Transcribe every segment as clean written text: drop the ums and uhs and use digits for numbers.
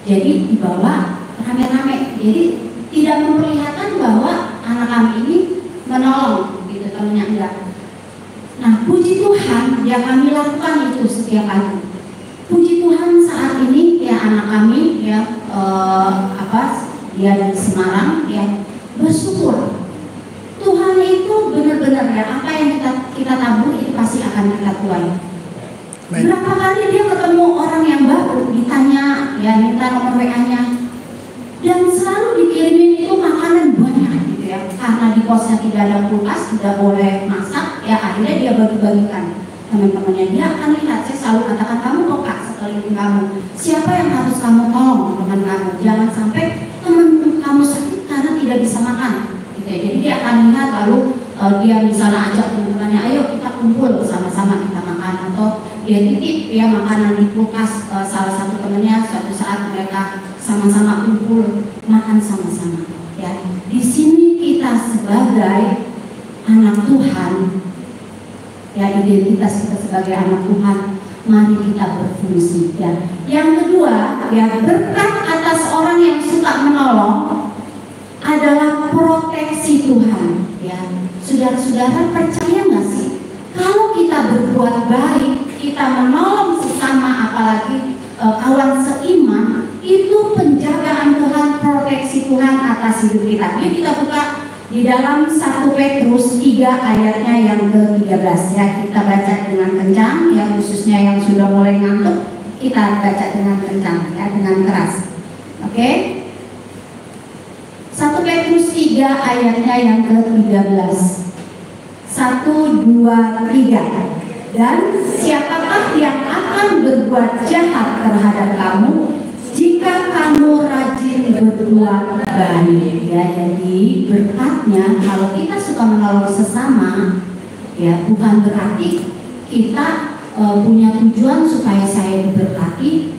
Jadi dibawa rame-rame. Jadi tidak memperlihatkan bahwa anak kami ini menolong gitu, temannya enggak. Nah, puji Tuhan ya kami lakukan itu setiap hari. Puji Tuhan saat ini ya anak kami ya dia di Semarang ya bersyukur. Tuhan itu benar-benar ya apa yang kita tabur itu pasti akan kita tuai. Berapa kali dia ketemu orang yang baru ditanya ya minta nomor WA-nya dan selalu dikirimin itu makanan banyak gitu ya, karena di kosnya tidak ada kulkas, tidak boleh masak ya akhirnya dia bagi-bagikan teman-temannya. Dia akan lihat, saya selalu katakan kamu peka sekeliling kamu, siapa yang harus kamu tolong teman kamu, jangan sampai teman kamu sakit karena tidak bisa makan gitu ya. Jadi dia akan lihat lalu dia misalnya ajak teman-temannya, ayo kita kumpul sama-sama kita makan, atau dia titip ya makanan di kulkas salah satu temannya, suatu saat mereka sama-sama kumpul makan sama-sama ya. Di sini kita sebagai anak Tuhan ya, identitas kita sebagai anak Tuhan, mari kita berfungsi ya. Yang kedua ya, berkat atas orang yang suka menolong adalah proteksi Tuhan ya. Saudara-saudara percaya nggak sih kalau kita berbuat baik, kita menolong sesama, apalagi kawan seiman, itu penjagaan Tuhan, proteksi Tuhan atas hidup kita. Yuk kita buka di dalam 1 Petrus 3 ayatnya yang ke-13 ya. Kita baca dengan kencang ya, khususnya yang sudah mulai ngantuk kita baca dengan kencang ya, dengan keras. Oke? 1 Petrus 3 ayatnya yang ke-13. 1, 2, 3. Dan siapakah yang akan berbuat jahat terhadap kamu jika kamu rajin berbuat baik ya. Jadi berkatnya kalau kita suka menolong sesama ya, bukan berarti kita punya tujuan supaya saya diberkati,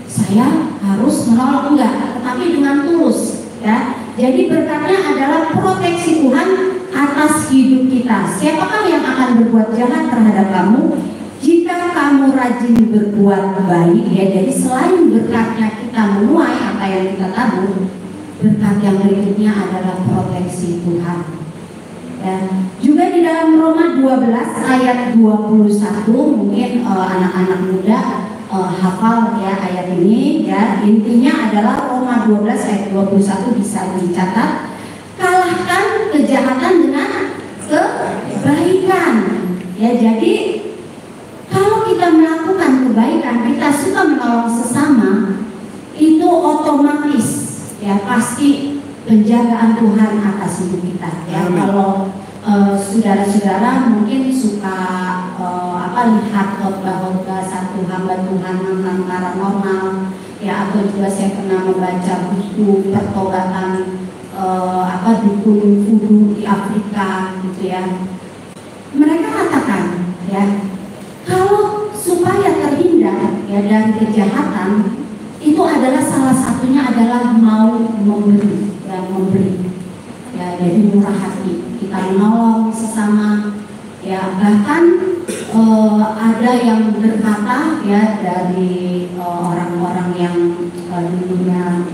saya harus menolong, enggak, tetapi dengan tulus ya. Jadi berkatnya adalah proteksi Tuhan atas hidup kita. Siapakah yang akan berbuat jahat terhadap kamu jika kamu rajin berbuat baik ya. Jadi selain berkatnya kita menuai apa yang kita tabur, berkat yang berikutnya adalah proteksi Tuhan ya. Juga di dalam Roma 12 ayat 21, mungkin anak-anak muda hafal ya ayat ini ya. Intinya adalah Roma 12 ayat 21, bisa dicatat. Kalahkan kejahatan dengan kebaikan ya. Jadi kalau kita melakukan kebaikan, kita suka menolong sesama, itu otomatis ya pasti penjagaan Tuhan atas hidup kita ya. Kalau saudara-saudara mungkin suka lihat khotbah-khotbah satu hamba Tuhan tentang paranormal ya, atau juga saya pernah membaca buku pertobatan dukun voodoo di Afrika gitu ya. Mereka katakan ya, kalau supaya terhindar ya dari kejahatan, itu adalah salah satunya adalah mau memberi ya, ya. Jadi murah hati, kita menolong sesama ya. Bahkan ada yang berkata ya dari orang-orang yang dulunya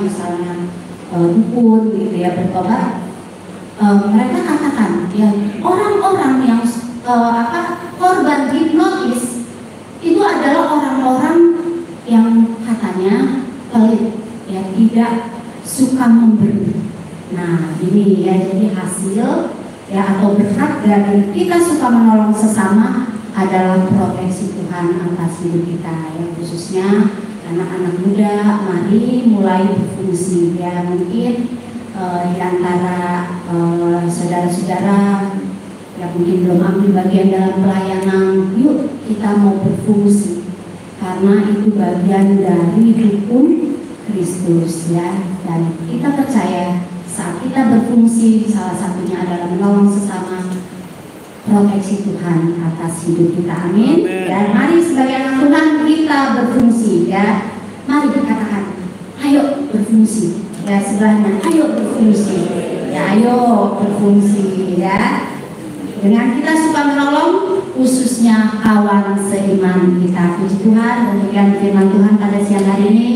misalnya dukun gitu ya, bertobat, mereka katakan ya, orang-orang yang korban hipnotis itu adalah orang-orang yang katanya pelit ya, tidak suka memberi. Nah ini ya, jadi hasil ya atau berkat dari kita suka menolong sesama adalah proteksi Tuhan atas hidup kita ya. Khususnya anak-anak muda, mari mulai berfungsi ya. Mungkin di antara saudara-saudara yang mungkin belum ambil bagian dalam pelayanan, yuk kita mau berfungsi, karena itu bagian dari hukum Kristus ya. Dan kita percaya saat kita berfungsi, salah satunya adalah menolong sesama, proteksi Tuhan atas hidup kita. Amin. Dan mari sebagai anak Tuhan kita berfungsi ya. Mari dikatakan, ayo berfungsi ya. Sebelahnya, ayo berfungsi ya, ayo berfungsi ya. Dengan kita suka menolong, khususnya kawan seiman kita. Puji Tuhan, demikian firman Tuhan pada siang hari ini.